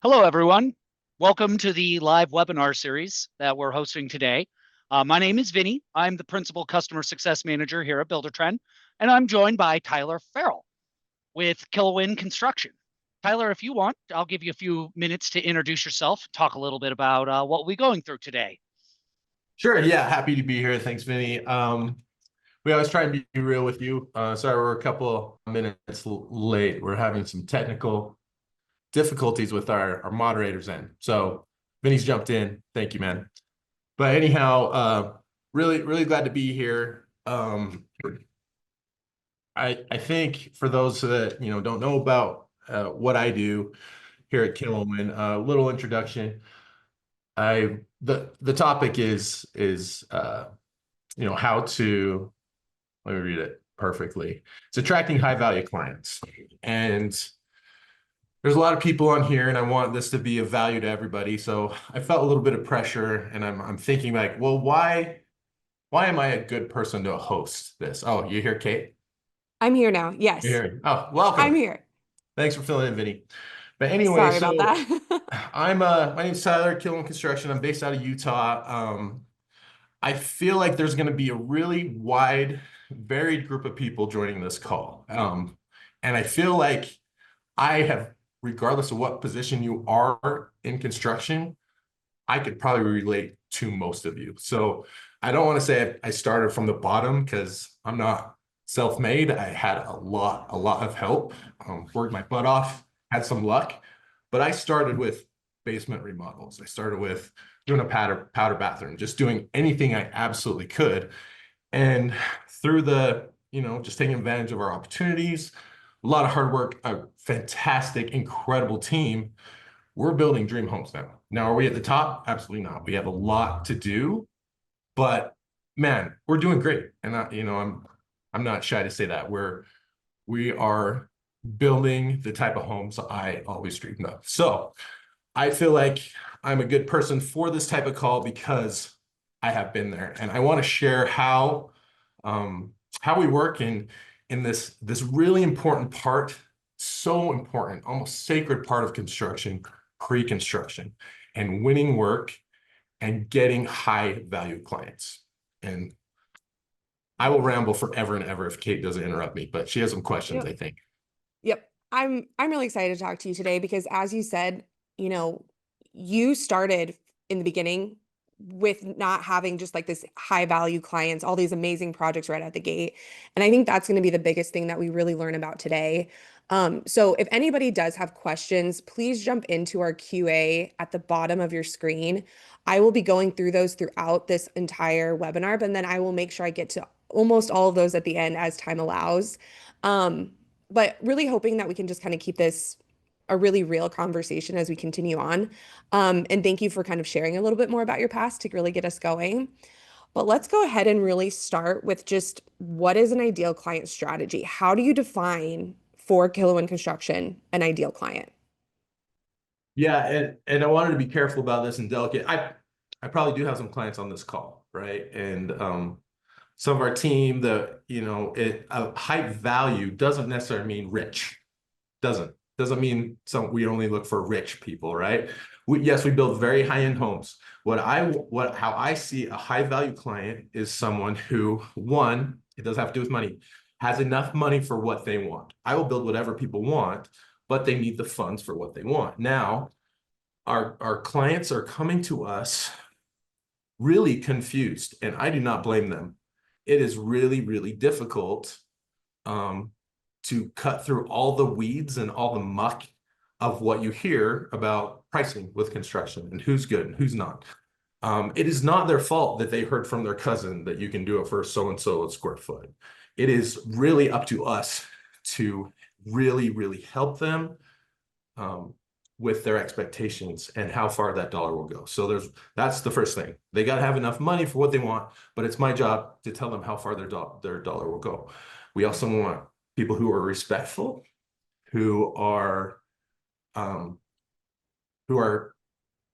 Hello, everyone. Welcome to the live webinar series that we're hosting today. My name is Vinny. I'm the Principal Customer Success Manager here at Buildertrend, and I'm joined by Tyler Farrell with Killowen Construction. Tyler, if you want, I'll give you a few minutes to introduce yourself, talk a little bit about what we're going through today. Sure. Yeah. Happy to be here. Thanks, Vinny. We always try and be real with you. Sorry, we're a couple minutes late. We're having some technical difficulties with our moderators end. So Vinny's jumped in. Thank you, man. But anyhow, really glad to be here. I think for those that don't know about what I do here at Killowen, a little introduction. The topic is how to, let me read it perfectly. It's attracting high value clients. And there's a lot of people on here and I want this to be of value to everybody. So I felt a little bit of pressure and I'm thinking like, well, why am I a good person to host this? Oh, you here, Kate? I'm here now. Yes. You're here. Oh, welcome. I'm here. Thanks for filling in, Vinny. But anyway, sorry about that. my name's Tyler, Killowen Construction. I'm based out of Utah. I feel like there's going to be a really wide, varied group of people joining this call. And I feel like I have, regardless of what position you are in construction, I could probably relate to most of you. So I don't want to say I started from the bottom because I'm not self-made. I had a lot of help, worked my butt off, had some luck, but I started with basement remodels. I started with doing a powder bathroom, just doing anything I absolutely could. And through the, just taking advantage of our opportunities, a lot of hard work, a fantastic, incredible team, we're building dream homes now. Now, are we at the top? Absolutely not. We have a lot to do, but man, we're doing great. And I'm not shy to say that we are building the type of homes I always dreamed of. So I feel like I'm a good person for this type of call because I have been there, and I want to share how we work in this really important part, so important, almost sacred part of construction, pre-construction, and winning work and getting high value clients. And I will ramble forever and ever if Kate doesn't interrupt me, but she has some questions, I think. Yep. I'm really excited to talk to you today because as you said, you started in the beginning with not having just like this high value clients, all these amazing projects right out the gate. And I think that's going to be the biggest thing that we really learn about today. So if anybody does have questions, please jump into our QA at the bottom of your screen. I will be going through those throughout this entire webinar, but then I will make sure I get to almost all of those at the end as time allows. But really hoping that we can just kind of keep this a really real conversation as we continue on. And thank you for kind of sharing a little bit more about your past to really get us going. But let's go ahead and really start with just what is an ideal client strategy? How do you define for Killowen Construction an ideal client? Yeah, and I wanted to be careful about this and delicate. I probably do have some clients on this call, right? And some of our team, a high value doesn't necessarily mean rich. Doesn't mean we only look for rich people, right? Yes, we build very high-end homes. How I see a high value client is someone who, one, it doesn't have to do with money, has enough money for what they want. I will build whatever people want, but they need the funds for what they want. Now, our clients are coming to us really confused, and I do not blame them. It is really difficult to cut through all the weeds and all the muck of what you hear about pricing with construction and who's good and who's not. It is not their fault that they heard from their cousin that you can do it for so-and-so a square foot. It is really up to us to really help them with their expectations and how far that dollar will go. So that's the first thing. They got to have enough money for what they want, but it's my job to tell them how far their dollar will go. We also want people who are respectful, who are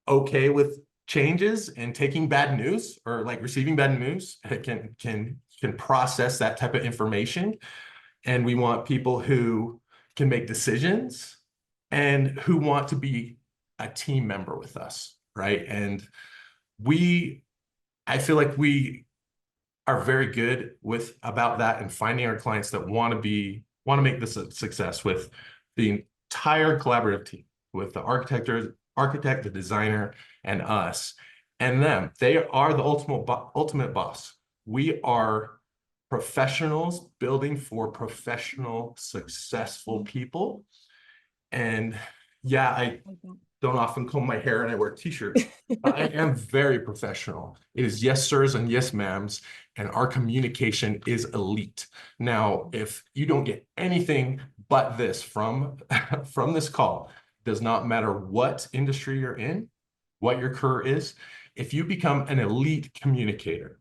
okay with changes and taking bad news or like receiving bad news, can process that type of information. And we want people who can make decisions and who want to be a team member with us, right? And I feel like we are very good about that and finding our clients that want to make this a success with the entire collaborative team, with the architect, the designer, and us, and them. They are the ultimate boss. We are professionals building for professional, successful people. And yeah, I don't often comb my hair and I wear t-shirts. I am very professional. It is yes, sirs, and yes, ma'ams, and our communication is elite. Now, if you don't get anything but this from this call, does not matter what industry you're in, what your career is, if you become an elite communicator,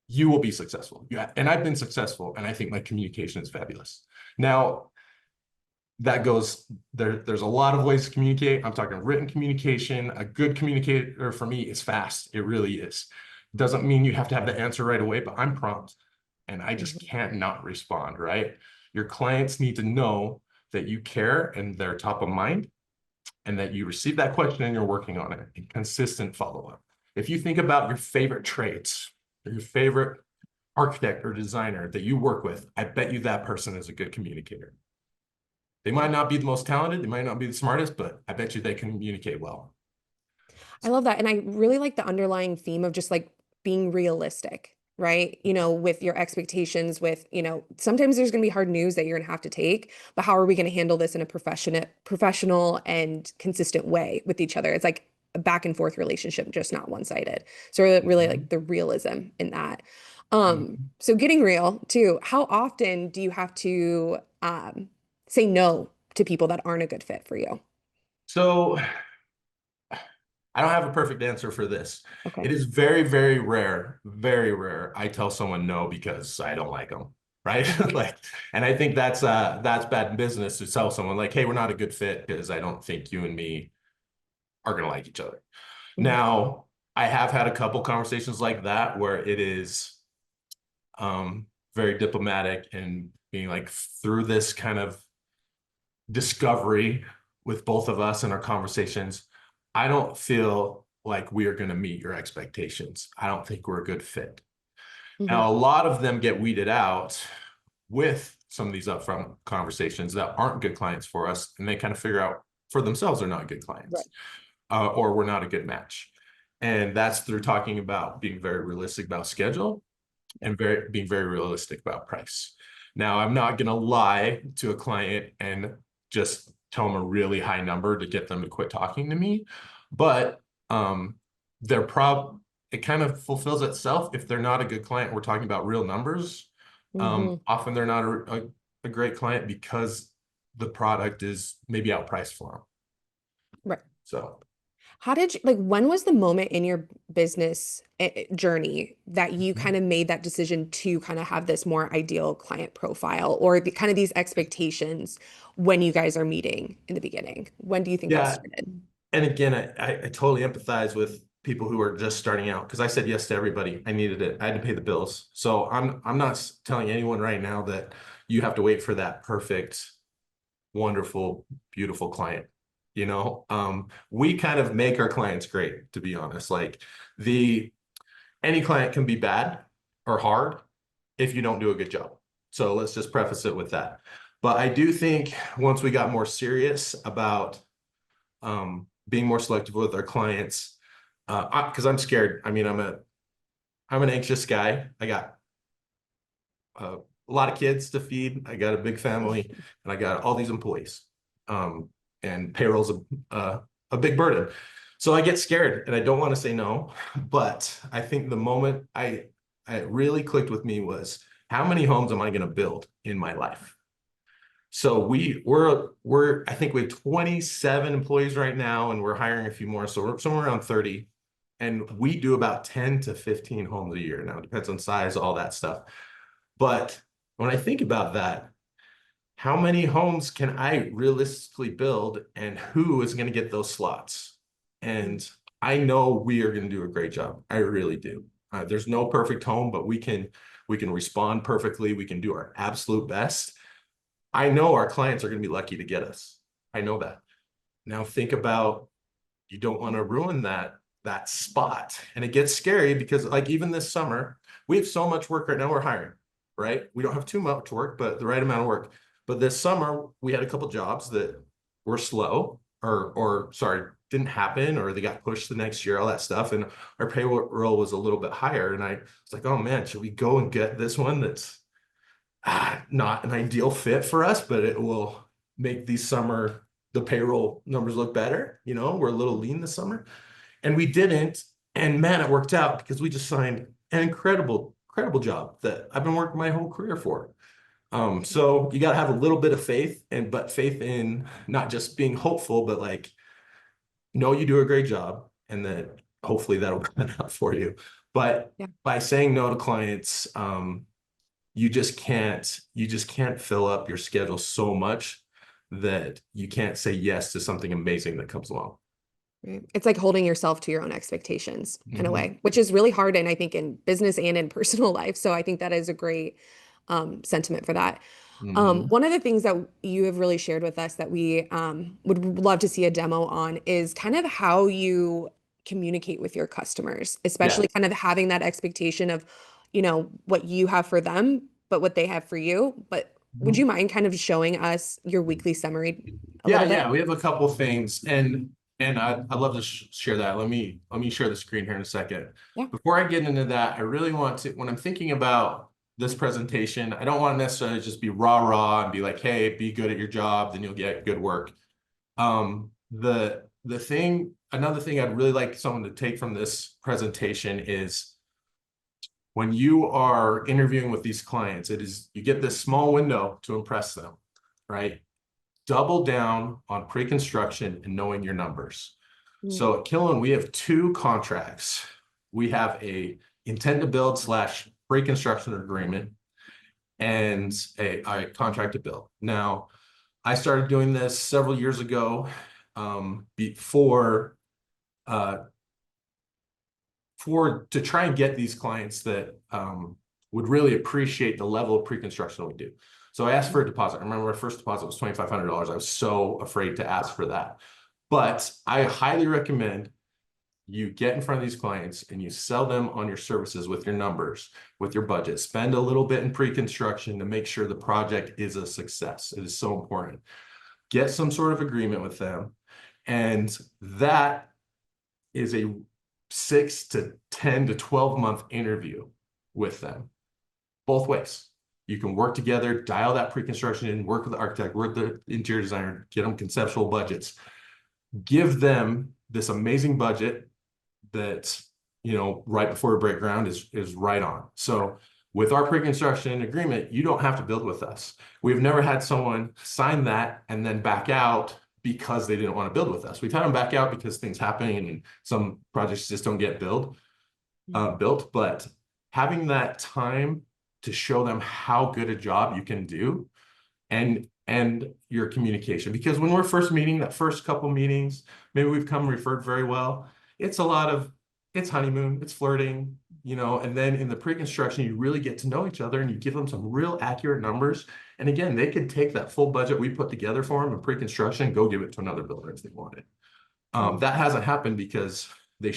you will be successful. Yeah, and I've been successful, and I think my communication is fabulous. Now, there's a lot of ways to communicate. I'm talking written communication. A good communicator for me is fast. It really is. Doesn't mean you have to have the answer right away, but I'm prompt and I just can't not respond, right? Your clients need to know that you care and they're top of mind and that you receive that question and you're working on it and consistent follow-up. If you think about your favorite traits, or your favorite architect or designer that you work with, I bet you that person is a good communicator. They might not be the most talented, they might not be the smartest, but I bet you they can communicate well. I love that. And I really like the underlying theme of just like being realistic, right? You know, with your expectations, with, you know, sometimes there's going to be hard news that you're going to have to take, but how are we going to handle this in a professional and consistent way with each other? It's like a back and forth relationship, just not one-sided. So really like the realism in that. So getting real too, how often do you have to say no to people that aren't a good fit for you? So I don't have a perfect answer for this. Okay. It is very, very rare I tell someone no because I don't like them, right? Like, and I think that's bad business to tell someone like, hey, we're not a good fit because I don't think you and me are gonna like each other. Now, I have had a couple conversations like that where it is very diplomatic and being like, through this kind of discovery with both of us in our conversations, I don't feel like we are going to meet your expectations. I don't think we're a good fit. Now, a lot of them get weeded out with some of these upfront conversations that aren't good clients for us, and they kind of figure out for themselves they're not good clients, or we're not a good match. And that's through talking about being very realistic about schedule and being very realistic about price. Now, I'm not going to lie to a client and just tell them a really high number to get them to quit talking to me, but it kind of fulfills itself if they're not a good client. We're talking about real numbers. Often they're not a great client because the product is maybe outpriced for them. Right. So how did you, like, when was the moment in your business journey that you kind of made that decision to kind of have this more ideal client profile, or kind of these expectations when you guys are meeting in the beginning? When do you think that started? And again, I totally empathize with people who are just starting out because I said yes to everybody. I needed it. I had to pay the bills. So I'm not telling anyone right now that you have to wait for that perfect, wonderful, beautiful client. You know, we kind of make our clients great, to be honest. Like any client can be bad or hard if you don't do a good job. So let's just preface it with that. But I do think once we got more serious about being more selective with our clients, because I'm scared. I mean, I'm an anxious guy. I got a lot of kids to feed. I got a big family, and I got all these employees. And payroll's a big burden. So I get scared and I don't want to say no, but I think the moment I really clicked with me was, how many homes am I going to build in my life? So I think we have 27 employees right now, and we're hiring a few more. So we're somewhere around 30, and we do about 10 to 15 homes a year. Now it depends on size, all that stuff. But when I think about that, how many homes can I realistically build, and who is going to get those slots? And I know we are going to do a great job. I really do. There's no perfect home, but we can respond perfectly. We can do our absolute best. I know our clients are going to be lucky to get us. I know that. Now think about, you don't want to ruin that spot. And it gets scary because like even this summer, we have so much work right now, we're hiring, right? We don't have too much work, but the right amount of work. But this summer we had a couple jobs that were slow or sorry, didn't happen, or they got pushed the next year, all that stuff. And our payroll was a little bit higher. And I was like, oh man, should we go and get this one that's not an ideal fit for us, but it will make the payroll numbers look better. You know, we're a little lean this summer. And we didn't. And man, it worked out because we just signed an incredible job that I've been working my whole career for. So you got to have a little bit of faith, but faith in not just being hopeful, but like, know you do a great job, and then hopefully that'll come out for you. But by saying no to clients, you just can't fill up your schedule so much that you can't say yes to something amazing that comes along. Right. It's like holding yourself to your own expectations in a way, which is really hard. And I think in business and in personal life. So I think that is a great sentiment for that. One of the things that you have really shared with us that we would love to see a demo on is kind of how you communicate with your customers, especially kind of having that expectation of, you know, what you have for them, but what they have for you. But would you mind kind of showing us your weekly summary a little bit? Yeah, we have a couple things, and I'd love to share that. Let me share the screen here in a second. Yeah. Before I get into that, I really want to, when I'm thinking about this presentation, I don't want to necessarily just be rah and be like, hey, be good at your job, then you'll get good work. Another thing I'd really like someone to take from this presentation is, when you are interviewing with these clients, you get this small window to impress them, right? Double down on pre-construction and knowing your numbers. So at Killowen, we have 2 contracts. We have a intent to build / pre-construction agreement and a contract to build. Now, I started doing this several years ago, to try and get these clients that would really appreciate the level of pre-construction that we do. So I asked for a deposit. I remember my first deposit was $2,500. I was so afraid to ask for that. But I highly recommend you get in front of these clients and you sell them on your services with your numbers, with your budget. Spend a little bit in pre-construction to make sure the project is a success. It is so important. Get some sort of agreement with them. And that is a 6 to 10 to 12 month interview with them, both ways. You can work together, dial that pre-construction in, work with the architect, work with the interior designer, get them conceptual budgets, give them this amazing budget that, you know, right before we break ground is right on. So with our pre-construction agreement, you don't have to build with us. We've never had someone sign that and then back out because they didn't want to build with us. We've had them back out because things happen and some projects just don't get built. But having that time to show them how good a job you can do, and your communication, because when we're first meeting, that first couple meetings, maybe we've come referred very well. It's honeymoon, it's flirting, you know, and then in the pre-construction, you really get to know each other and you give them some real accurate numbers. And again, they could take that full budget we put together for them in pre-construction and go give it to another builder if they wanted. That hasn't happened because we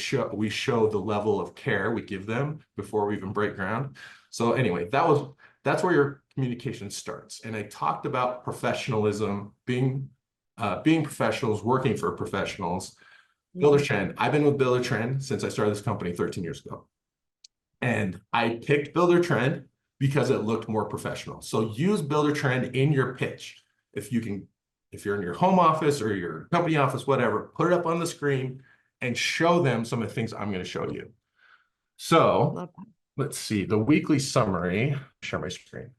show the level of care we give them before we even break ground. So anyway, that's where your communication starts. And I talked about professionalism, being professionals, working for professionals. Buildertrend. I've been with Buildertrend since I started this company 13 years ago. And I picked Buildertrend because it looked more professional. So use Buildertrend in your pitch. If you're in your home office or your company office, whatever, put it up on the screen and show them some of the things I'm going to show you. So let's see, the weekly summary, share my screen.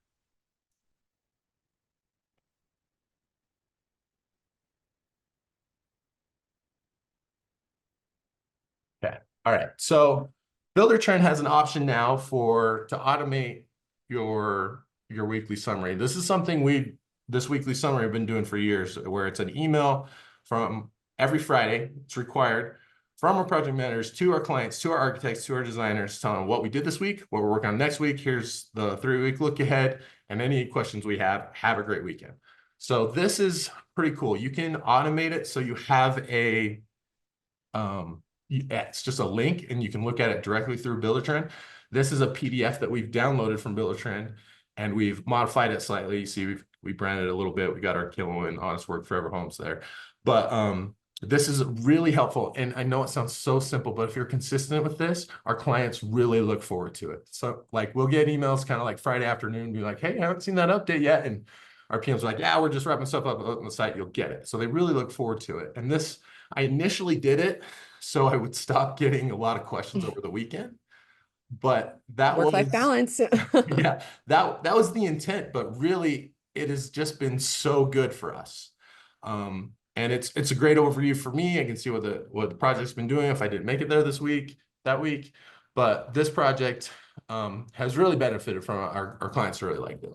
Okay. All right. So Buildertrend has an option now to automate your weekly summary. This is something this weekly summary I've been doing for years, where it's an email from every Friday. It's required from our project managers to our clients, to our architects, to our designers, telling them what we did this week, what we're working on next week. Here's the 3-week look ahead, and any questions we have. Have a great weekend. So this is pretty cool. You can automate it so you have a it's just a link and you can look at it directly through Buildertrend. This is a PDF that we've downloaded from Buildertrend and we've modified it slightly. You see, we branded it a little bit. We got our Killowen Honest Work Forever Homes there. But this is really helpful. And I know it sounds so simple, but if you're consistent with this, our clients really look forward to it. So like we'll get emails kind of like Friday afternoon, be like, hey, I haven't seen that update yet. And our PM's like, yeah, we're just wrapping stuff up on the site. You'll get it. So they really look forward to it. And this, I initially did it so I would stop getting a lot of questions over the weekend. But that Work-life balance. yeah, that was the intent, but really it has just been so good for us. And it's a great overview for me. I can see what the project's been doing if I didn't make it there that week. But this project has really benefited from our clients really like it.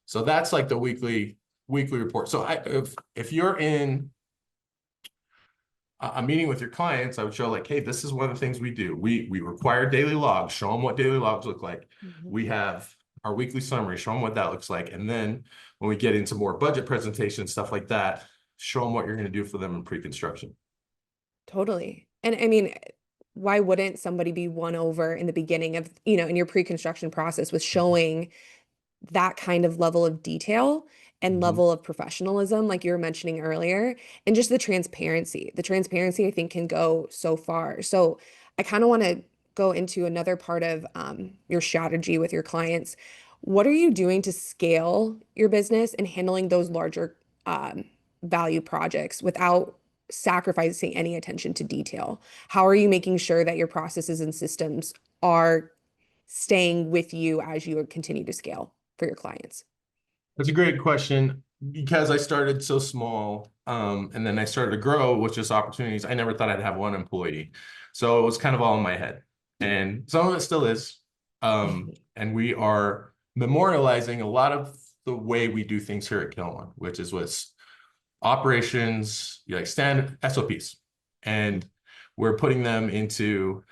So that's like the weekly report. So if you're in a meeting with your clients, I would show like, hey, this is one of the things we do. We require daily logs, show them what daily logs look like. We have our weekly summary, show them what that looks like. And then when we get into more budget presentations, stuff like that, show them what you're going to do for them in pre-construction. Totally. And I mean, why wouldn't somebody be won over in the beginning of, in your pre-construction process with showing that kind of level of detail and level of professionalism, like you were mentioning earlier, and just the transparency. The transparency, I think, can go so far. So I kind of want to go into another part of your strategy with your clients. What are you doing to scale your business and handling those larger value projects without sacrificing any attention to detail? How are you making sure that your processes and systems are staying with you as you continue to scale for your clients? That's a great question because I started so small and then I started to grow with just opportunities. I never thought I'd have one employee. So it was kind of all in my head and some of it still is. And we are memorializing a lot of the way we do things here at Killowen, which is with operations, like standard SOPs. And we're putting them into,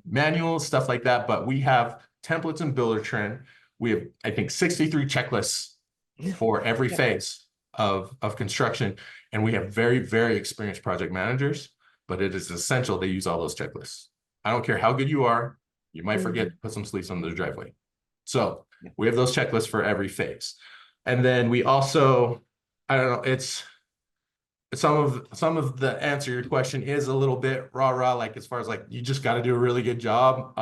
manuals, stuff like that. But we have templates in Buildertrend. We have, I think, 63 checklists for every phase of construction. And we have very, very experienced project managers, but it is essential they use all those checklists. I don't care how good you are, you might forget to put some sleeves on the driveway. So we have those checklists for every phase. And then we also, I don't know, it's some of the answer to your question is a little bit rah-rah, like as far as like you just got to do a really good job.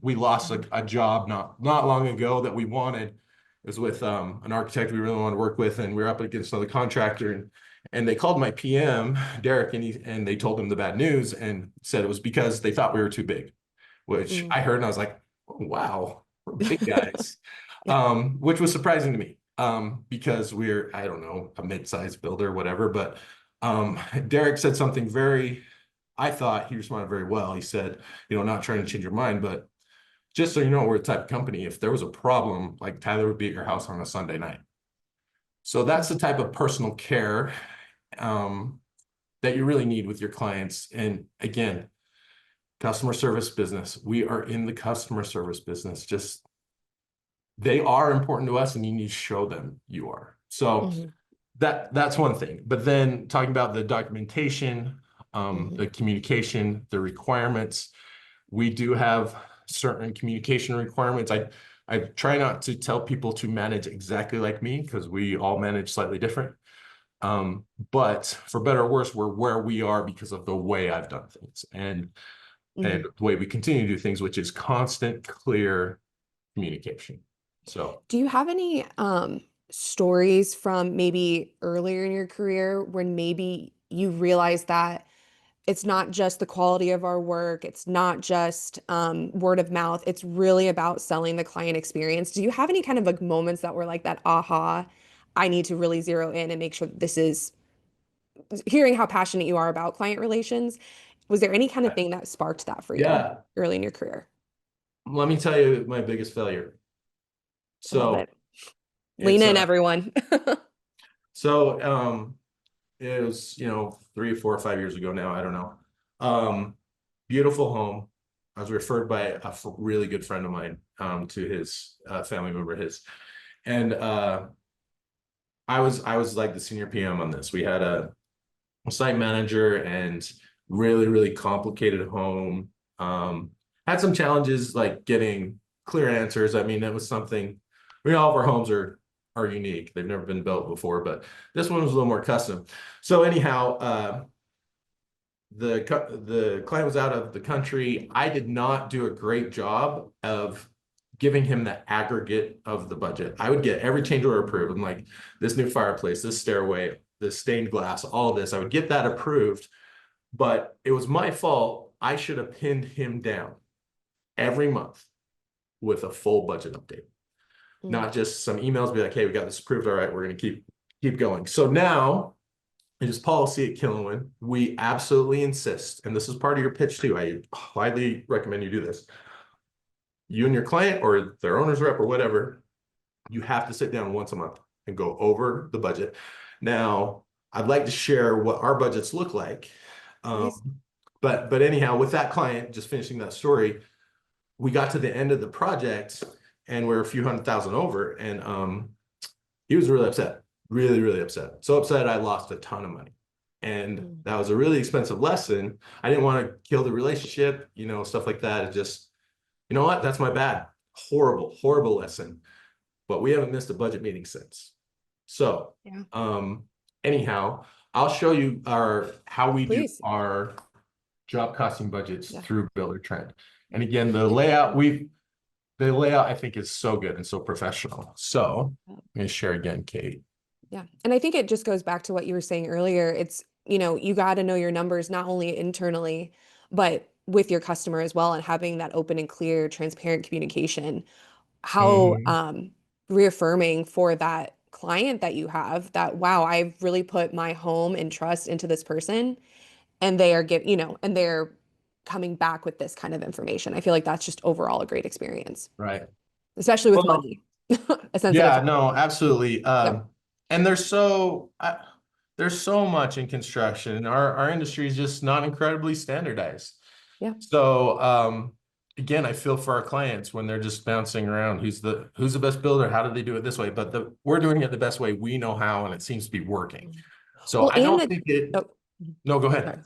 We lost a job not long ago that we wanted. It was with an architect we really wanted to work with, and we were up against another contractor, and they called my PM Derek, and they told him the bad news and said it was because they thought we were too big, which I heard and I was like, oh, wow, we're big guys, which was surprising to me because we're, I don't know, a mid-sized builder, whatever, but Derek said something I thought he responded very well. He said, not trying to change your mind, but just so you know, we're the type of company, if there was a problem, like Tyler would be at your house on a Sunday night. So that's the type of personal care that you really need with your clients. And again, customer service business, we are in the customer service business. Just, they are important to us and you need to show them you are. So that's one thing. But then talking about the documentation, the communication, the requirements, we do have certain communication requirements. I try not to tell people to manage exactly like me because we all manage slightly different. But for better or worse, we're where we are because of the way I've done things and the way we continue to do things, which is constant, clear communication. So do you have any stories from maybe earlier in your career when maybe you realized that it's not just the quality of our work, it's not just word of mouth, it's really about selling the client experience? Do you have any kind of like moments that were like that aha, I need to really zero in and make sure that this is, hearing how passionate you are about client relations, was there any kind of thing that sparked that for you early in your career? Let me tell you my biggest failure. So lean in, everyone. So it was 3 or 4 or 5 years ago now, I don't know. Beautiful home. I was referred by a really good friend of mine to his family member, and I was like the senior PM on this. We had a site manager and really complicated home. Had some challenges like getting clear answers. I mean, that was something. I mean, all of our homes are unique. They've never been built before, but this one was a little more custom. So anyhow, the client was out of the country. I did not do a great job of giving him the aggregate of the budget. I would get every change order approved. I'm like, this new fireplace, this stairway, this stained glass, all of this. I would get that approved, but it was my fault. I should have pinned him down every month with a full budget update, not just some emails be like, hey, we got this approved. All right, we're going to keep going. So now it is policy at Killowen. We absolutely insist, and this is part of your pitch too. I highly recommend you do this. You and your client or their owner's rep or whatever, you have to sit down once a month and go over the budget. Now, I'd like to share what our budgets look like. But anyhow, with that client, just finishing that story, we got to the end of the project and we're a few $100,000 over, and he was really upset, really upset. So upset I lost a ton of money. And that was a really expensive lesson. I didn't want to kill the relationship, stuff like that. It just, you know what? That's my bad. Horrible lesson. But we haven't missed a budget meeting since. So, anyhow, I'll show you how we do our job costing budgets through Buildertrend. And again, the layout I think is so good and so professional. So I'm going to share again, Kate. Yeah. And I think it just goes back to what you were saying earlier. It's, you got to know your numbers, not only internally, but with your customer as well, and having that open and clear, transparent communication. How reaffirming for that client that you have that, wow, I've really put my home and trust into this person, and they are and they're coming back with this kind of information. I feel like that's just overall a great experience. Right. Especially with money. Yeah, no, absolutely. And there's so much in construction. Our industry is just not incredibly standardized. Yeah. So again, I feel for our clients when they're just bouncing around. Who's the best builder? How do they do it this way? But we're doing it the best way we know how, and it seems to be working. So I don't think it. No, go ahead. Sorry.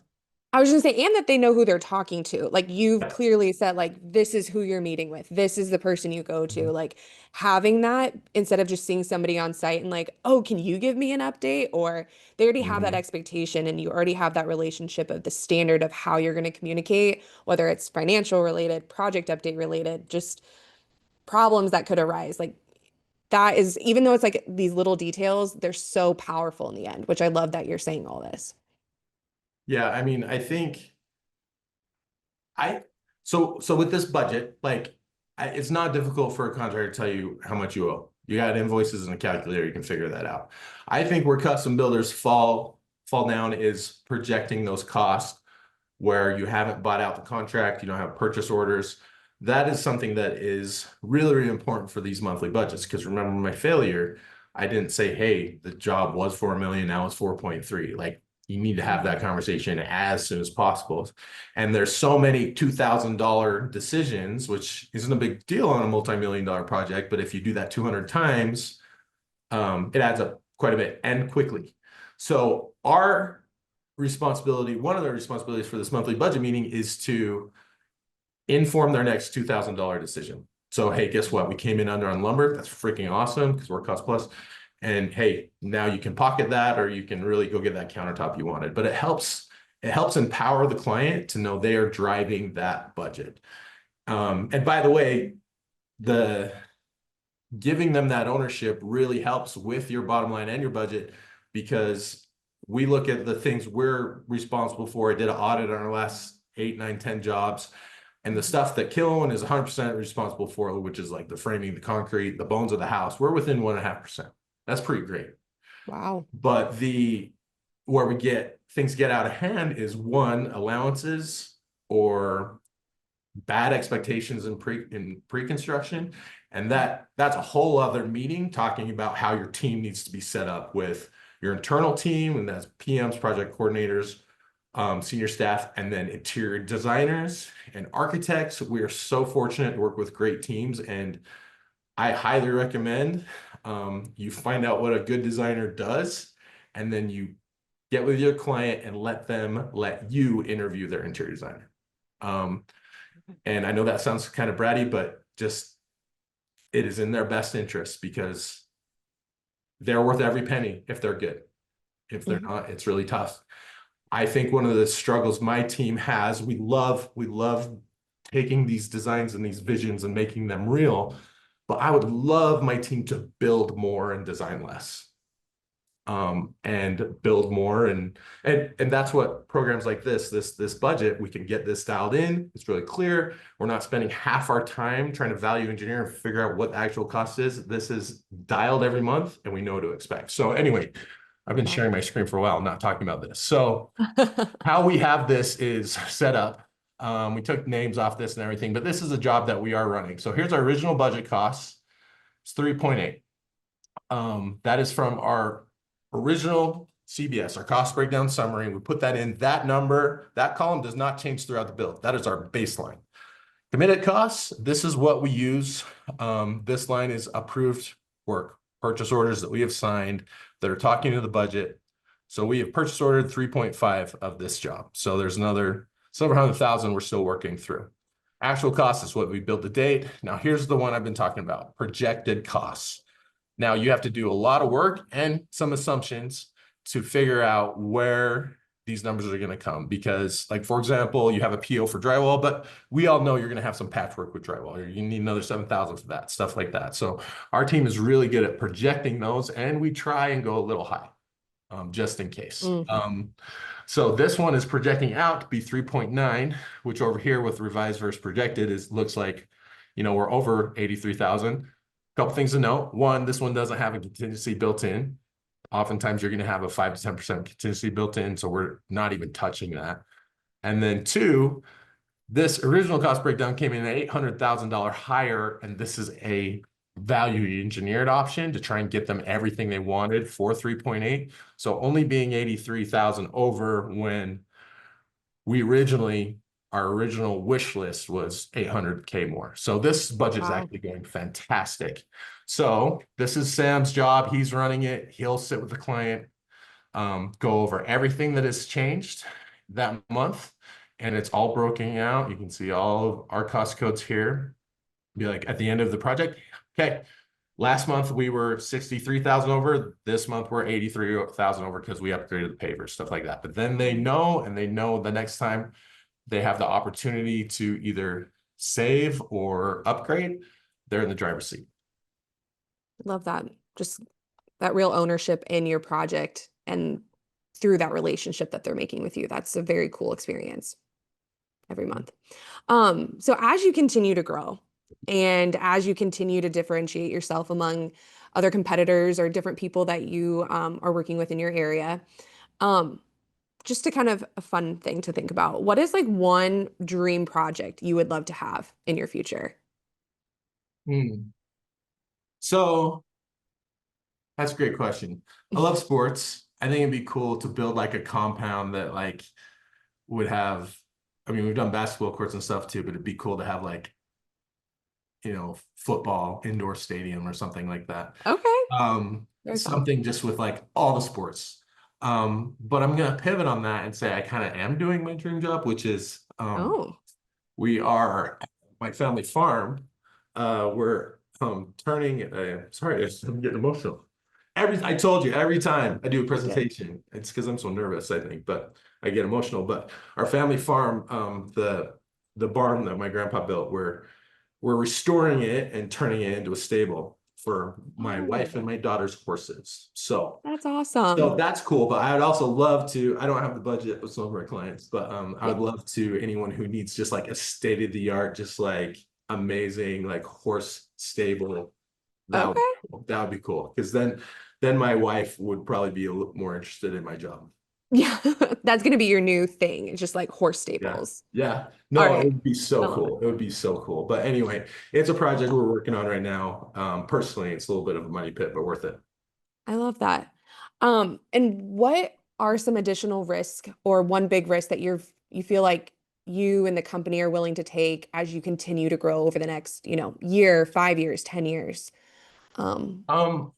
I was just gonna say, and that they know who they're talking to. Like, you've clearly said, like, this is who you're meeting with. This is the person you go to. Like, having that instead of just seeing somebody on site and like, oh, can you give me an update? Or they already have that expectation, and you already have that relationship of the standard of how you're going to communicate, whether it's financial related, project update related, just problems that could arise. Like, that is, even though it's like these little details, they're so powerful in the end, which I love that you're saying all this. Yeah, I mean, I think so with this budget, like it's not difficult for a contractor to tell you how much you owe. You got invoices and a calculator, you can figure that out. I think where custom builders fall down is projecting those costs where you haven't bought out the contract, you don't have purchase orders. That is something that is really important for these monthly budgets, because remember my failure, I didn't say, hey, the job was 4 million, now it's 4.3. Like, you need to have that conversation as soon as possible. And there's so many $2,000 decisions, which isn't a big deal on a multi-million-dollar project. But if you do that 200 times, it adds up quite a bit and quickly. So our responsibility, one of the responsibilities for this monthly budget meeting is to inform their next $2,000 decision. So, hey, guess what? We came in under on lumber. That's freaking awesome because we're cost plus. And hey, now you can pocket that, or you can really go get that countertop you wanted. But it helps empower the client to know they are driving that budget. And by the way, the giving them that ownership really helps with your bottom line and your budget, because we look at the things we're responsible for. I did an audit on our last 8, 9, 10 jobs. And the stuff that Killowen is 100% responsible for, which is like the framing, the concrete, the bones of the house, we're within 1.5%. That's pretty great. Wow. But where things get out of hand is allowances or bad expectations in pre-construction. And that's a whole other meeting, talking about how your team needs to be set up with your internal team, and that's PMs, project coordinators, senior staff, and then interior designers and architects. We are so fortunate to work with great teams, and I highly recommend You find out what a good designer does, and then you get with your client and let them let you interview their interior designer. And I know that sounds kind of bratty, but just it is in their best interest because they're worth every penny if they're good. If they're not, it's really tough. I think one of the struggles my team has, we love taking these designs and these visions and making them real, but I would love my team to build more and design less. And build more, and that's what programs like this budget, we can get this dialed in. It's really clear. We're not spending half our time trying to value engineer and figure out what the actual cost is. This is dialed every month, and we know what to expect. So anyway, I've been sharing my screen for a while, not talking about this. So how we have this is set up. We took names off this and everything, but this is a job that we are running. So here's our original budget costs. It's 3.8. That is from our original CBS, our cost breakdown summary. We put that in. That number, that column does not change throughout the build. That is our baseline. Committed costs, this is what we use. This line is approved work, purchase orders that we have signed that are talking to the budget. So we have purchase ordered 3.5 of this job. So there's another several hundred thousand we're still working through. Actual cost is what we built to date. Now here's the one I've been talking about, projected costs. Now you have to do a lot of work and some assumptions to figure out where these numbers are going to come. Because, like, for example, you have a PO for drywall, but we all know you're going to have some patchwork with drywall, or you need another 7,000 for that, stuff like that. So our team is really good at projecting those, and we try and go a little high, just in case. So this one is projecting out to be 3.9, which over here with revised versus projected looks like, we're over 83,000. Couple things to note. One, this one doesn't have a contingency built in. Oftentimes you're going to have a 5 to 10% contingency built in, so we're not even touching that. And then two, this original cost breakdown came in at $800,000 higher, and this is a value engineered option to try and get them everything they wanted for 3.8. So only being 83,000 over when our original wish list was 800K more. So this budget is actually going fantastic. So this is Sam's job. He's running it. He'll sit with the client, go over everything that has changed that month, and it's all broken out. You can see all of our cost codes here. Be like at the end of the project, okay, last month we were 63,000 over. This month we're 83,000 over because we upgraded the pavers, stuff like that. But then they know, and they know the next time they have the opportunity to either save or upgrade, they're in the driver's seat. Love that. Just that real ownership in your project and through that relationship that they're making with you. That's a very cool experience every month. So as you continue to grow and as you continue to differentiate yourself among other competitors or different people that you are working with in your area, just to kind of a fun thing to think about, what is like one dream project you would love to have in your future? So that's a great question. I love sports. I think it'd be cool to build like a compound that like would have, I mean, we've done basketball courts and stuff too, but it'd be cool to have like, football indoor stadium or something like that. Okay. Something just with like all the sports. But I'm going to pivot on that and say I kind of am doing my dream job, which is we are my family farm. We're turning sorry, I'm getting emotional. I told you every time I do a presentation, it's because I'm so nervous, I think, but I get emotional. But our family farm, the barn that my grandpa built, we're restoring it and turning it into a stable for my wife and my daughter's horses. So that's awesome. So that's cool. But I would also love to, I don't have the budget with some of our clients, but I would love to, anyone who needs just like a state-of-the-art, just like amazing, like horse stable. That would be cool. Because then my wife would probably be a little more interested in my job. Yeah, that's going to be your new thing. It's just like horse stables. Yeah. No, it would be so cool. It would be so cool. But anyway, it's a project we're working on right now. Personally, it's a little bit of a money pit, but worth it. I love that. And what are some additional risks or one big risk that you feel like you and the company are willing to take as you continue to grow over the next, year, 5 years, 10 years? Um,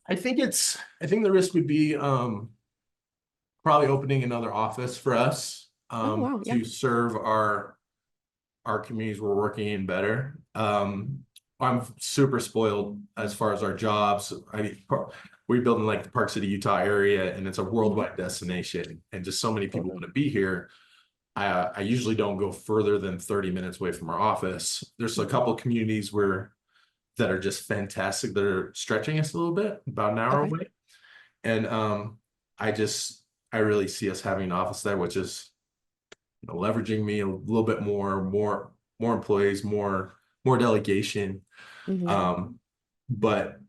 I think the risk would be probably opening another office for us oh wow, yeah. to serve our communities we're working in better. I'm super spoiled as far as our jobs. I mean, we build in like the Park City, Utah area, and it's a worldwide destination, and just so many people want to be here. I usually don't go further than 30 minutes away from our office. There's a couple communities that are just fantastic that are stretching us a little bit, about an hour Okay. away. And I really see us having an office there, which is leveraging me a little bit more employees, more delegation. Hmm. But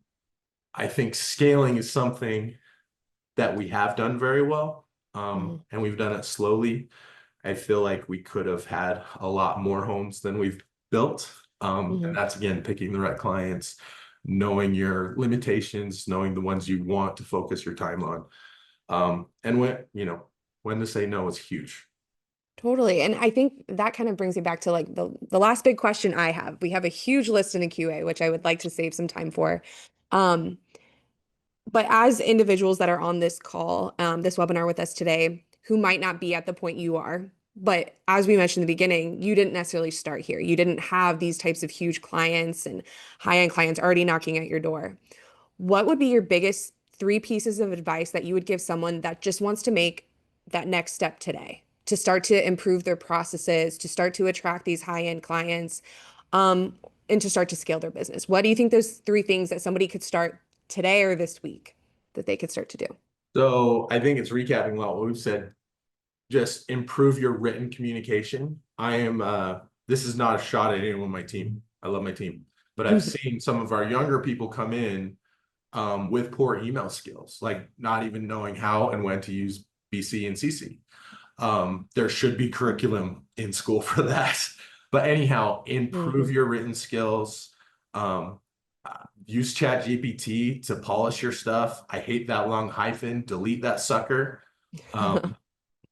I think scaling is something that we have done very well. Hmm. And we've done it slowly. I feel like we could have had a lot more homes than we've built. And Hmm. that's again picking the right clients, knowing your limitations, knowing the ones you want to focus your time on. And when to say no is huge. Totally. And I think that kind of brings me back to like the last big question I have. We have a huge list in a QA, which I would like to save some time for. Um, but as individuals that are on this call, this webinar with us today, who might not be at the point you are, but as we mentioned in the beginning, you didn't necessarily start here. You didn't have these types of huge clients and high-end clients already knocking at your door. What would be your biggest three pieces of advice that you would give someone that just wants to make that next step today, to start to improve their processes, to start to attract these high-end clients, um, and to start to scale their business? What do you think those three things that somebody could start today or this week that they could start to do? So I think it's recapping a lot what we've said. Just improve your written communication. This is not a shot at anyone on my team. I love my team, but I've seen some of our younger people come in with poor email skills, like not even knowing how and when to use BC and CC. There should be curriculum in school for that. But anyhow, improve Mhm. your written skills. Use Chat GPT to polish your stuff. I hate that long hyphen. Delete that sucker.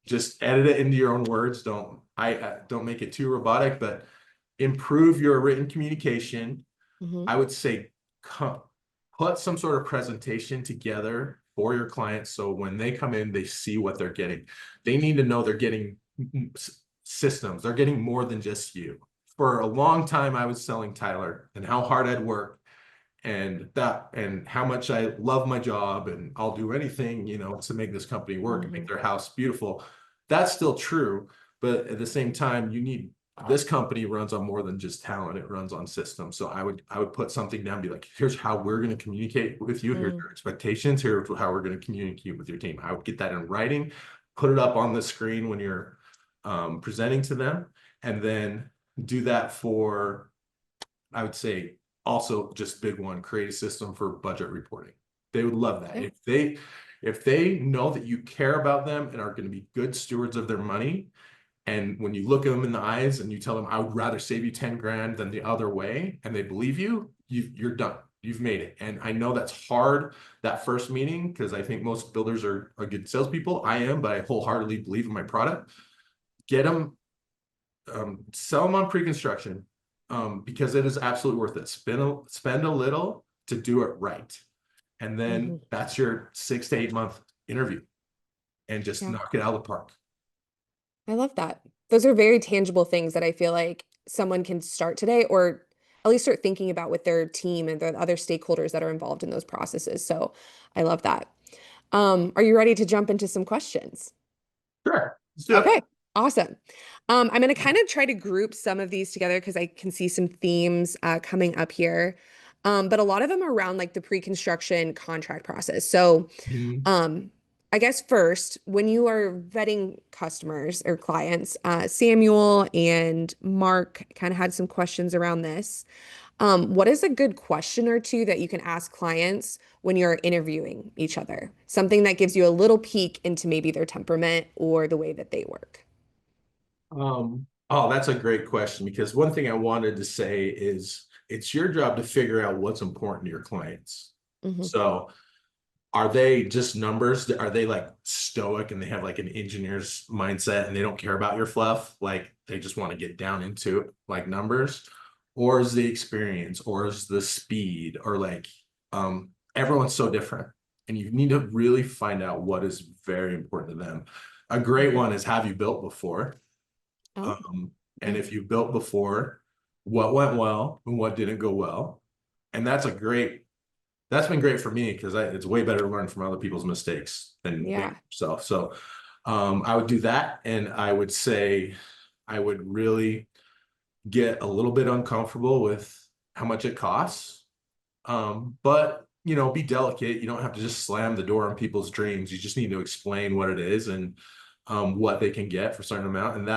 Just edit it into your own words. Don't make it too robotic, but improve your written communication. Mhm. I would say put some sort of presentation together for your clients so when they come in, they see what they're getting. They need to know they're getting systems. They're getting more than just you. For a long time, I was selling Tyler and how hard I'd work and how much I love my job and I'll do anything, to make this company work and make Mhm. their house beautiful. That's still true, but at the same time, this company runs on more than just talent. It runs on systems. So I would put something down, and be like, here's how we're going to communicate with you. Here's Mm. your expectations. Here's how we're going to communicate with your team. I would get that in writing, put it up on the screen when you're presenting to them, and then do that for, I would say, also just big one, create a system for budget reporting. They would love that. Yeah. If they know that you care about them and are going to be good stewards of their money, and when you look at them in the eyes and you tell them, I would rather save you 10 grand than the other way, and they believe you're done. You've made it. And I know that's hard, that first meeting, because I think most builders are good salespeople. I am, but I wholeheartedly believe in my product. Get them, sell them on pre-construction, because it is absolutely worth it. Spend a little to do it right. And then Mhm. that's your 6 to 8 month interview and just Yeah. knock it out of the park. I love that. Those are very tangible things that I feel like someone can start today or at least start thinking about with their team and the other stakeholders that are involved in those processes. So I love that. Are you ready to jump into some questions? Sure, let's do it. Okay, awesome. I'm going to kind of try to group some of these together because I can see some themes coming up here. But a lot of them are around like the pre-construction contract process. So Mhm. um, I guess first, when you are vetting customers or clients, Samuel and Mark kind of had some questions around this. What is a good question or two that you can ask clients when you're interviewing each other? Something that gives you a little peek into maybe their temperament or the way that they work. Oh, that's a great question, because one thing I wanted to say is it's your job to figure out what's important to your clients. Hmm. So are they just numbers? Are they like stoic and they have like an engineer's mindset and they don't care about your fluff? Like they just want to get down into it, like numbers? Or is the experience, or is the speed, or like everyone's so different, and you need to really find out what is very important to them. A great one is, have you built before? Oh, And yeah. if you built before, what went well and what didn't go well? And that's been great for me, because it's way better to learn from other people's mistakes than Yeah. make yourself. So I would do that, and I would say I would really get a little bit uncomfortable with how much it costs. But be delicate. You don't have to just slam the door on people's dreams. You just need to explain what it is, and what they can get for a certain amount, and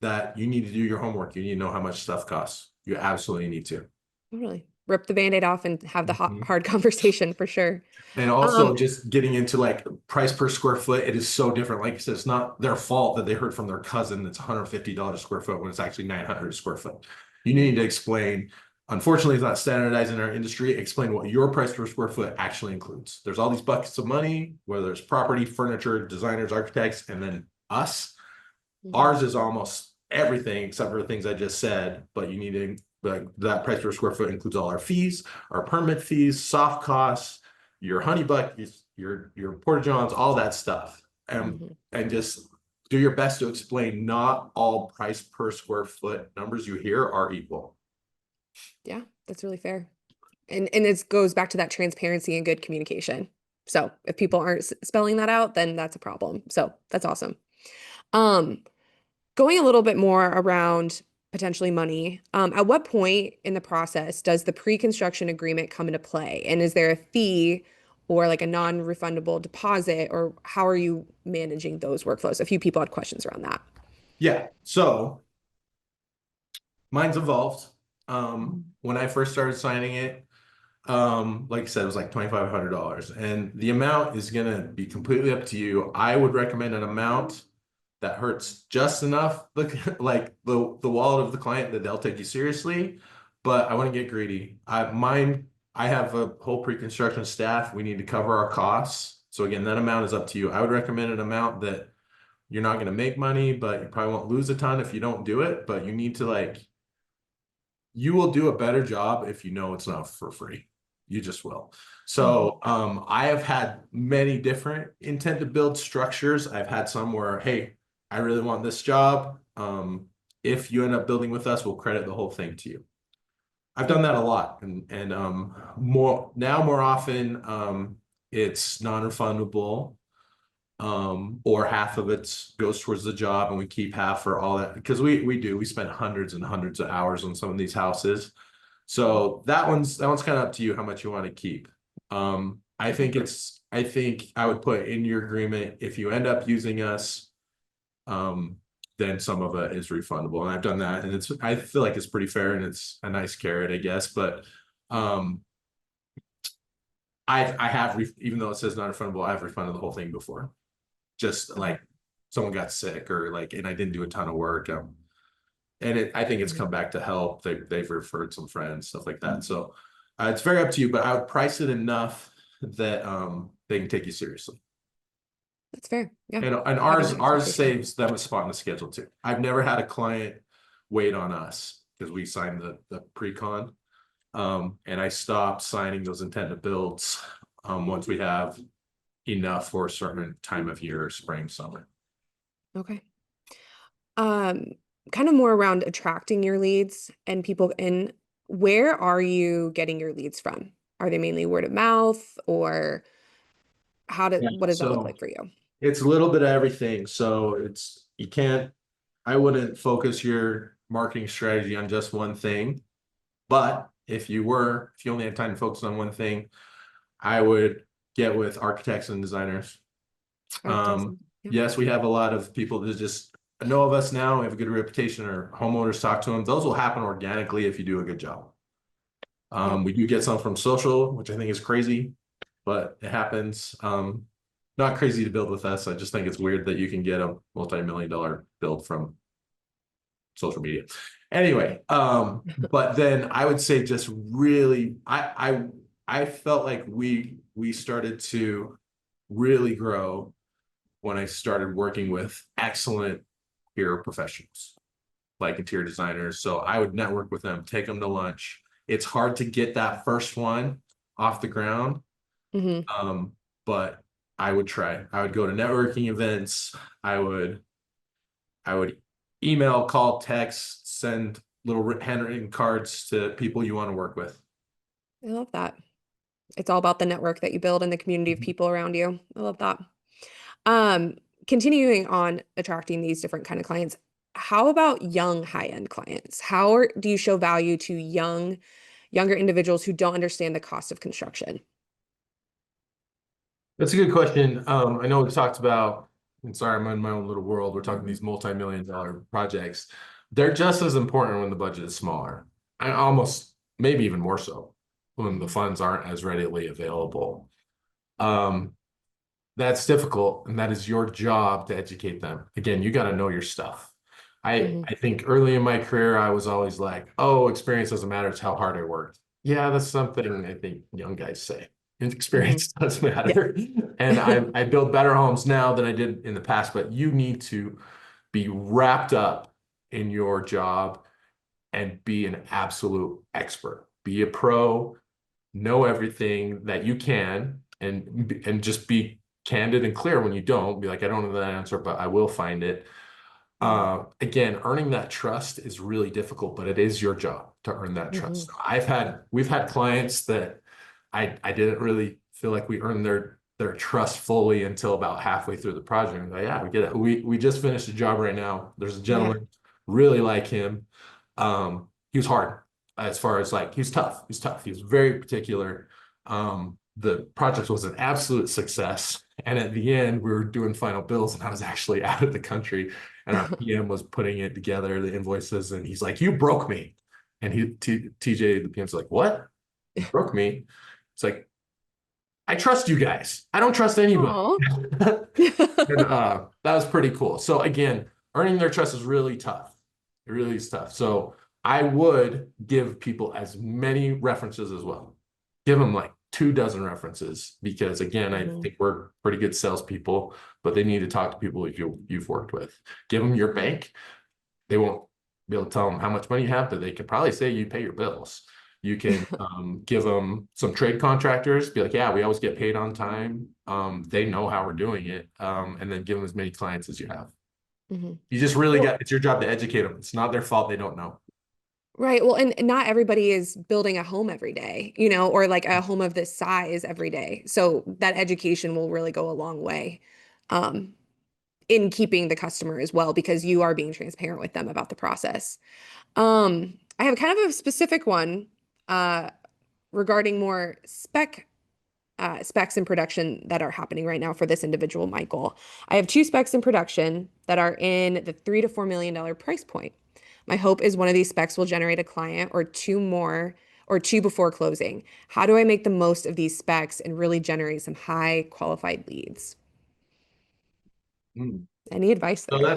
that you need to do your homework. You need to know how much stuff costs. You absolutely need to. Totally. Rip the Band-Aid off and have the Mhm. hard conversation for sure. And also, just getting into like price per square foot, it is so different. Like I said, it's not their fault that they heard from their cousin that's $150 a square foot when it's actually 900 a square foot. You need to explain. Unfortunately, it's not standardized in our industry. Explain what your price per square foot actually includes. There's all these buckets of money, whether it's property, furniture, designers, architects, and then us. Ours is almost everything except for the things I just said, but you need to, like, that price per square foot includes all our fees, our permit fees, soft costs, your honey buckets, your porta johns, all that stuff. And just do your best to explain not all price per square foot numbers you hear are equal. Yeah, that's really fair. And it goes back to that transparency and good communication. So if people aren't spelling that out, then that's a problem. So that's awesome. Um, Going a little bit more around potentially money, at what point in the process does the pre-construction agreement come into play? And is there a fee or like a non-refundable deposit, or how are you managing those workflows? A few people had questions around that. Yeah, so mine's evolved. When I first started signing it, like I said, it was like $2,500, and the amount is gonna be completely up to you. I would recommend an amount that hurts just enough, like the wallet of the client, that they'll take you seriously, but I wouldn't get greedy. I have a whole pre-construction staff. We need to cover our costs. So again, that amount is up to you. I would recommend an amount that you're not going to make money, but you probably won't lose a ton if you don't do it, but you need to, you will do a better job if you know it's not for free. You just will. So I have had many different intent to build structures. I've had some where, hey, I really want this job. If you end up building with us, we'll credit the whole thing to you. I've done that a lot, and more often, it's non-refundable, or half of it goes towards the job, and we keep half for all that, because we spend hundreds and hundreds of hours on some of these houses. So that one's kind of up to you how much you want to keep. I think I would put in your agreement, if you end up using us, then some of it is refundable. And I've done that, and I feel like it's pretty fair, and it's a nice carrot, I guess. But I have, even though it says not refundable, I've refunded the whole thing before. Just like someone got sick, or and I didn't do a ton of work. And I think it's come back to help. They've referred some friends, stuff like that. So it's very up to you, but I would price it enough that they can take you seriously. That's fair. Yeah. And ours saves them a spot in the schedule too. I've never had a client wait on us because we signed the pre-con. And I stopped signing those intent to builds once we have enough for a certain time of year, spring, summer. Okay. Kind of more around attracting your leads and people in. Where are you getting your leads from? Are they mainly word of mouth, or what does that look like for you? It's a little bit of everything. So I wouldn't focus your marketing strategy on just one thing. But if you only had time to focus on one thing, I would get with architects and designers. Yes, we have a lot of people that just know of us now. We have a good reputation, or homeowners talk to them. Those will happen organically if you do a good job. We do get some from social, which I think is crazy, but it happens. Not crazy to build with us. I just think it's weird that you can get a multi-million-dollar build from social media. Anyway, but then I would say just really, I felt like we started to really grow when I started working with excellent interior professionals, like interior designers. So I would network with them, take them to lunch. It's hard to get that first one, off the ground. Mm-hmm. But I would try. I would go to networking events. I would email, call, text, send little handwritten cards to people you want to work with. I love that. It's all about the network that you build and the community of people around you. I love that. Um, Continuing on attracting these different kind of clients, how about young high-end clients? Do you show value to younger individuals who don't understand the cost of construction? That's a good question. I know we've talked about, and sorry, I'm in my own little world. We're talking these multi-million-dollar projects. They're just as important when the budget is smaller. I almost, maybe even more so when the funds aren't as readily available. That's difficult, and that is your job to educate them. Again, you got to know your stuff. I think early in my career, I was always like, oh, experience doesn't matter, it's how hard I worked. Yeah, that's something I think young guys say. Experience does Yeah. matter. And I build better homes now than I did in the past, but you need to be wrapped up in your job and be an absolute expert. Be a pro, know everything that you can, and just be candid and clear when you don't. Be like, I don't know that answer, but I will find it. Again, earning that trust is really difficult, but it is your job to earn that trust. We've had clients that I didn't really feel like we earned their trust fully until about halfway through the project. I'm like, yeah, we get it. We just finished a job right now. There's a gentleman, really like him. He was hard as far as like, he was tough. He's tough. He was very particular. The project was an absolute success. And at the end, we were doing final bills and I was actually out of the country and our PM was putting it together, the invoices, and he's like, you broke me. And TJ, the PM's like, what? You broke me. It's like, I trust you guys. I don't trust anybody. Aw. And that was pretty cool. So again, earning their trust is really tough. It really is tough. So I would give people as many references as well. Give them like 24 references because again, I think we're pretty good salespeople, but they need to talk to people you've worked with. Give them your bank. They won't be able to tell them how much money you have, but they could probably say you pay your bills. You can give them some trade contractors, be like, yeah, we always get paid on time. They know how we're doing it. And then give them as many clients as you have. You just really it's your job to educate them. It's not their fault they don't know. Right. Well, and not everybody is building a home every day, or like a home of this size every day. So that education will really go a long way in keeping the customer as well, because you are being transparent with them about the process. I have kind of a specific one regarding more specs in production that are happening right now for this individual, Michael. I have 2 specs in production that are in the $3 to $4 million price point. My hope is one of these specs will generate a client or 2 more or 2 before closing. How do I make the most of these specs and really generate some high qualified leads? Any advice So there?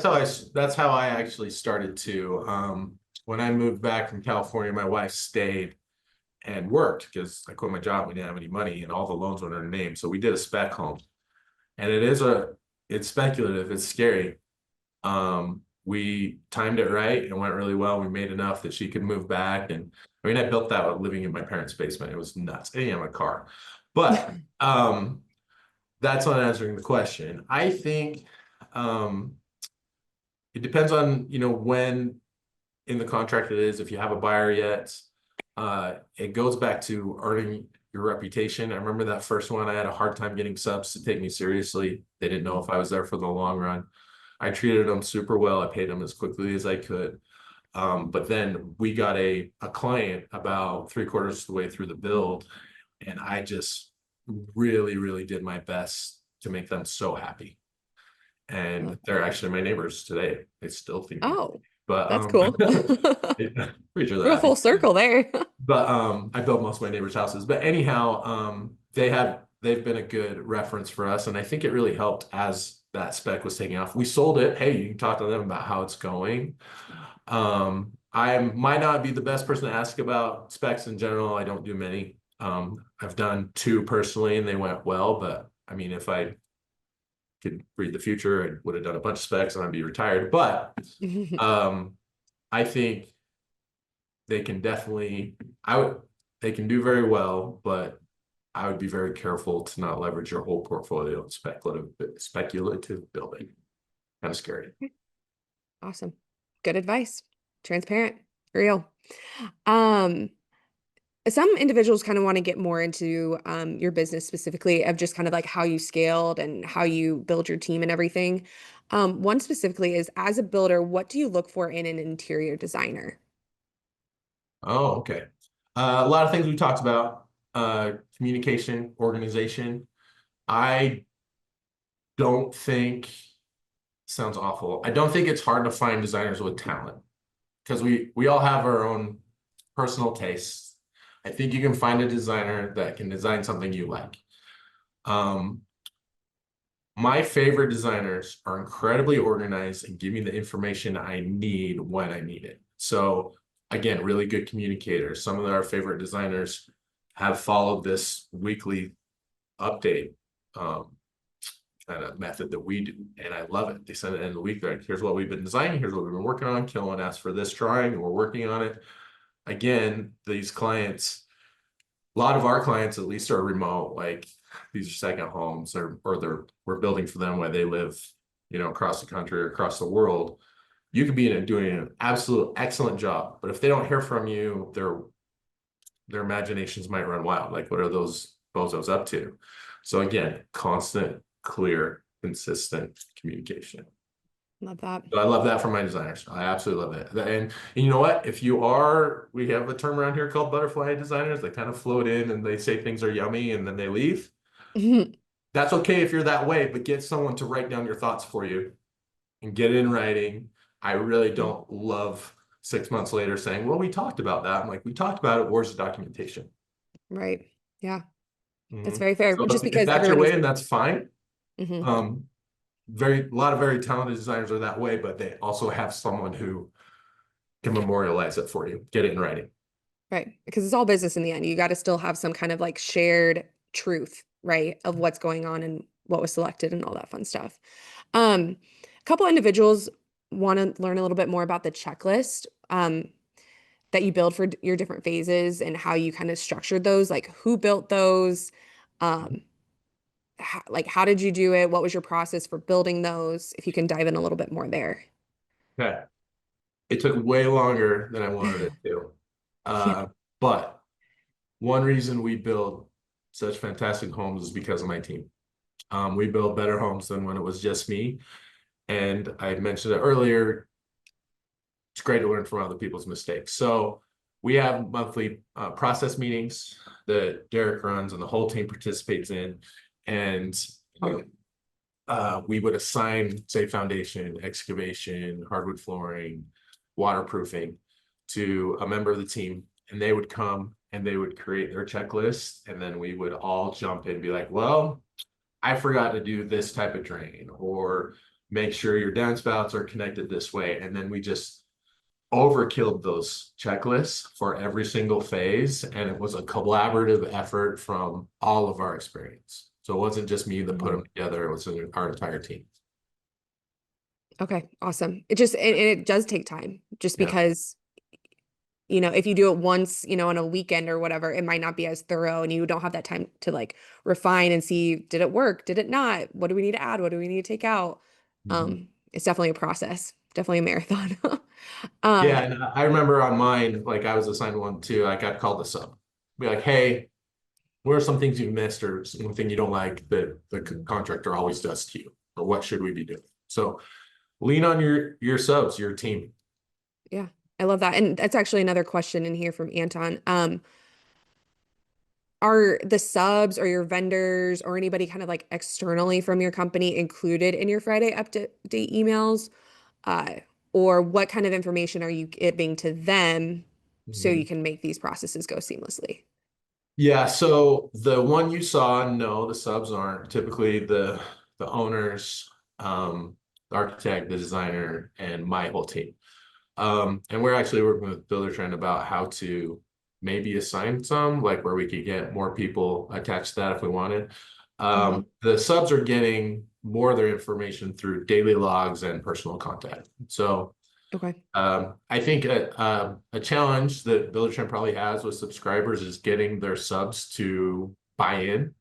that's how I actually started to. When I moved back from California, my wife stayed and worked because I quit my job. We didn't have any money and all the loans were in her name. So we did a spec home. And it's speculative, it's scary. We timed it right and went really well. We made enough that she could move back. And I mean, I built that living in my parents' basement. It was nuts. I didn't have a car. But that's not answering the question. I think it depends on, when in the contract it is, if you have a buyer yet. It goes back to earning your reputation. I remember that first one, I had a hard time getting subs to take me seriously. They didn't know if I was there for the long run. I treated them super well. I paid them as quickly as I could. But then we got a client about 3/4 of the way through the build, and I just really, really did my best to make them so happy. And they're actually my neighbors today. They still think, but that's cool. pretty sure Real full circle there. But I built most of my neighbors' houses. But anyhow, they've been a good reference for us, and I think it really helped as that spec was taking off. We sold it. Hey, you can talk to them about how it's going. I might not be the best person to ask about specs in general. I don't do many. I've done 2 personally, and they went well. But I mean, if I could read the future, I would have done a bunch of specs, and I'd be retired. But I think they can definitely they can do very well, but I would be very careful to not leverage your whole portfolio in speculative building. Kind of scary. Awesome. Good advice. Transparent, real. Um, some individuals kind of want to get more into your business specifically of just kind of like how you scaled and how you build your team and everything. One specifically is, as a builder, what do you look for in an interior designer? Oh, okay. A lot of things we talked about, communication, organization. I don't think, sounds awful. I don't think it's hard to find designers with talent, because we all have our own personal tastes. I think you can find a designer that can design something you like. My favorite designers are incredibly organized and give me the information I need when I need it. So again, really good communicators. Some of our favorite designers have followed this weekly update kind of method that we do, and I love it. They send it in the week. They're like, here's what we've been designing, here's what we've been working on. Killowen asked for this drawing, and we're working on it. Again, these clients, a lot of our clients at least are remote, like these are second homes, or we're building for them where they live, you know, across the country or across the world. You could be doing an absolute excellent job, but if they don't hear from you, their imaginations might run wild. Like, what are those bozos up to? So again, constant, clear, consistent communication. Love that. So I love that from my designers. I absolutely love it. And you know what? If you are, we have a term around here called butterfly designers. They kind of float in and they say things are yummy and then they leave. That's okay if you're that way, but get someone to write down your thoughts for you and get it in writing. I really don't love 6 months later saying, well, we talked about that. I'm like, we talked about it. Where's the documentation? Right. Yeah. That's Mhm. very fair. So Just if because that's your everyone way, is. and that's fine. Mhm. A lot of very talented designers are that way, but they also have someone who can memorialize it for you, get it in writing. Right. Because it's all business in the end. You got to still have some kind of like shared truth, right, of what's going on and what was selected and all that fun stuff. A couple individuals want to learn a little bit more about the checklist that you build for your different phases and how you kind of structured those, like who built those, like how did you do it? What was your process for building those? If you can dive in a little bit more there. Okay. It took way longer than I wanted it to. Yeah. But one reason we build such fantastic homes is because of my team. We build better homes than when it was just me. And I mentioned it earlier, it's great to learn from other people's mistakes. So we have monthly process meetings that Derek runs and the whole team participates in. And we would assign, say, foundation, excavation, hardwood flooring, waterproofing to a member of the team, and they would come and they would create their checklist, and then we would all jump in and be like, well, I forgot to do this type of drain, or make sure your downspouts are connected this way. And then we just overkilled those checklists for every single phase, and it was a collaborative effort from all of our experience. So it wasn't just me that put them together, it was our entire team. Okay, awesome. It does take time just Yeah. because, you know, if you do it once, you know, on a weekend or whatever, it might not be as thorough and you don't have that time to like refine and see, did it work? Did it not? What do we need to add? What do we need to take out? It's definitely a process, definitely a marathon. Yeah, and I remember on mine, like I was assigned one too, like I'd call the sub. Be like, hey, what are some things you missed or something you don't like that the contractor always does to you? Or what should we be doing? So lean on your subs, your team. Yeah, I love that. And that's actually another question in here from Anton. Are the subs or your vendors or anybody kind of like externally from your company included in your Friday update emails? Or what kind of information are you giving to them so you can make these processes go seamlessly? Yeah, so the one you saw, no, the subs aren't. Typically the owners, the architect, the designer, and my whole team. And we're actually working with Buildertrend about how to maybe assign some, like where we could get more people attached to that if we wanted. The subs are getting more of their information through daily logs and personal contact. So Okay. I think a challenge that Buildertrend probably has with subscribers is getting their subs to buy in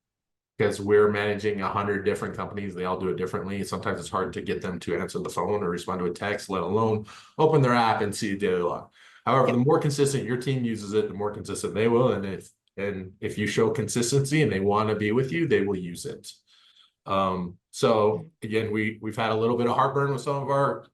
because we're managing 100 different companies. They all do it differently. Sometimes it's hard to get them to answer the phone or respond to a text, let alone open their app and see a daily log. However, the more consistent your team uses it, the more consistent they will. And if you show consistency and they want to be with you, they will use it. So again, we've had a little bit of heartburn with some of our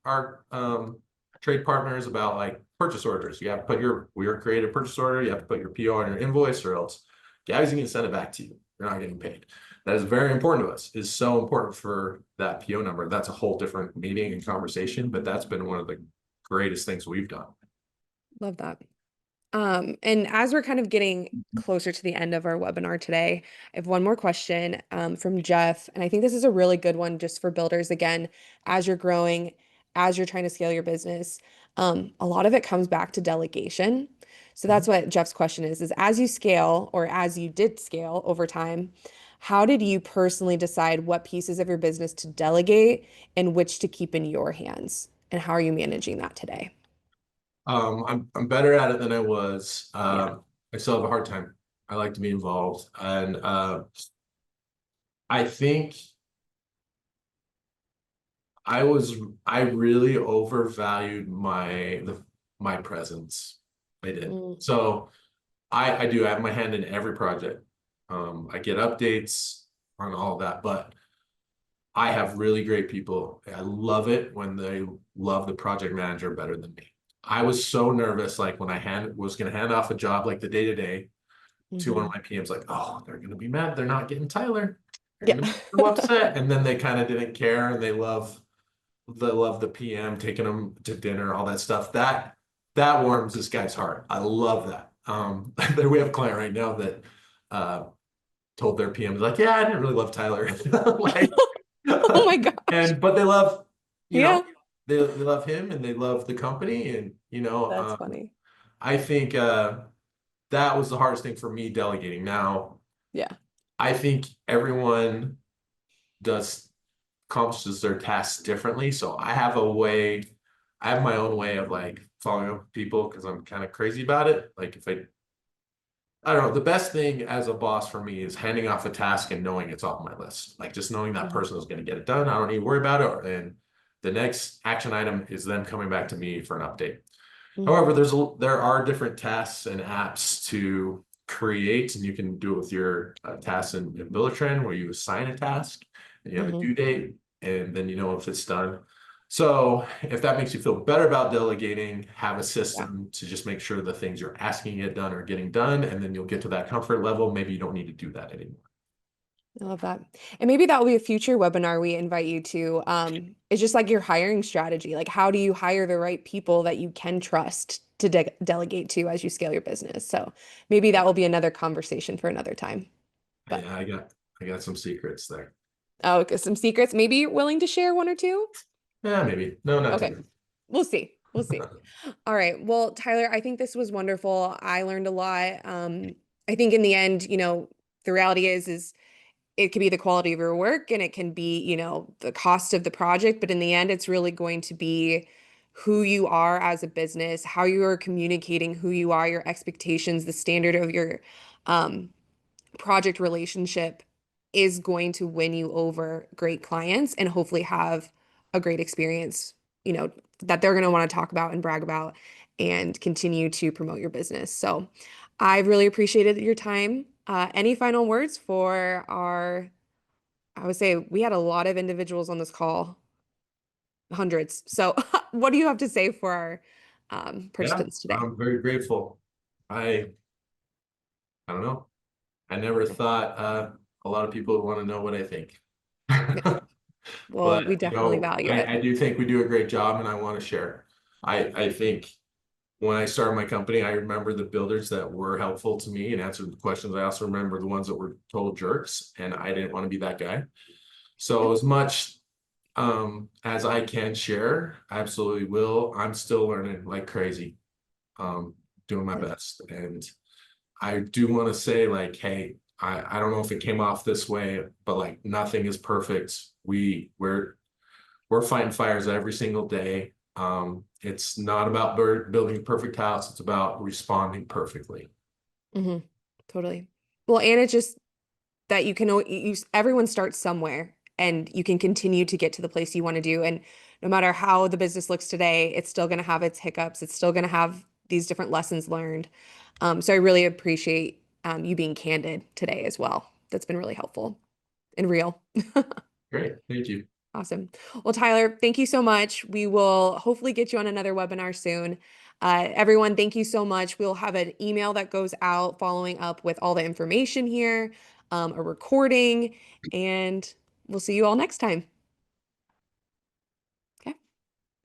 trade partners about like purchase orders. You have to put we create a purchase order, you have to put your PO on your invoice, or else Gabby's gonna send it back to you. You're not getting paid. That is very important to us. Is so important for that PO number. That's a whole different meeting and conversation, but that's been one of the greatest things we've done. Love that. And as we're kind of getting closer to the end of our webinar today, I have one more question from Jeff. And I think this is a really good one just for builders. Again, as you're growing, as you're trying to scale your business, a lot of it comes back to delegation. So that's what Jeff's question is as you scale, or as you did scale over time, how did you personally decide what pieces of your business to delegate and which to keep in your hands? And how are you managing that today? I'm better at it than I was. Yeah. I still have a hard time. I like to be involved, and I think I really overvalued my presence. I did. So I do have my hand in every project. I get updates on all of that, but I have really great people. I love it when they love the project manager better than me. I was so nervous, like when I was going to hand off a job, like the day-to-day to one of my PMs, like, oh, they're going to be mad. They're not getting Tyler. They're going to be so upset. And then they kind of didn't care, and they love the PM, taking them to dinner, all that stuff. That warms this guy's heart. I love that. We have a client right now that told their PM, like, yeah, I didn't really love Tyler. Like, oh my gosh. But they love, you know, Yeah. they love him and they love the company. And, That's funny. I think that was the hardest thing for me delegating. Now, Yeah. I think everyone accomplishes their tasks differently. So I have my own way of like following up with people because I'm kind of crazy about it. Like if I don't know, the best thing as a boss for me is handing off a task and knowing it's off my list. Like just knowing that person is going to get it done. I don't need to worry about it. And the next action item is them coming back to me for an update. However, there are different tasks and apps to create, and you can do it with your tasks in Buildertrend, where you assign a task and you have a due date, and then you know if it's done. So if that makes you feel better about delegating, have a system to just make sure the things you're asking it done are getting done, and then you'll get to that comfort level. Maybe you don't need to do that anymore. I love that. And maybe that will be a future webinar we invite you to. It's just like your hiring strategy. Like, how do you hire the right people that you can trust to delegate to as you scale your business? So maybe that will be another conversation for another time. But Yeah, I got some secrets there. oh, okay, some secrets. Maybe you're willing to share one or two? Yeah, maybe. No, not Okay. today. We'll see. We'll see. All right. Well, Tyler, I think this was wonderful. I learned a lot. I think in the end, the reality is it could be the quality of your work, and it can be, the cost of the project. But in the end, it's really going to be who you are as a business, how you are communicating who you are, your expectations, the standard of your project relationship is going to win you over great clients and hopefully have a great experience, that they're going to want to talk about and brag about and continue to promote your business. So I really appreciated your time. Any final words for I would say we had a lot of individuals on this call, hundreds. So what do you have to say for our participants today? I'm very grateful. I don't know. I never thought a lot of people would want to know what I think. Well, But we definitely value it. I do think we do a great job, and I want to share. I think when I started my company, I remember the builders that were helpful to me and answered the questions. I also remember the ones that were total jerks, and I didn't want to be that guy. So as much as I can share, I absolutely will. I'm still learning like crazy, doing my best. And I do want to say, like, hey, I don't know if it came off this way, but like nothing is perfect. We're fighting fires every single day. It's not about building a perfect house. It's about responding perfectly. Totally. Well, and it's just that you can, everyone starts somewhere and you can continue to get to the place you want to do. And no matter how the business looks today, it's still going to have its hiccups. It's still going to have these different lessons learned. So I really appreciate you being candid today as well. That's been really helpful and real. Great. Thank you. Awesome. Well, Tyler, thank you so much. We will hopefully get you on another webinar soon. Everyone, thank you so much. We'll have an email that goes out following up with all the information here, a recording, and we'll see you all next time.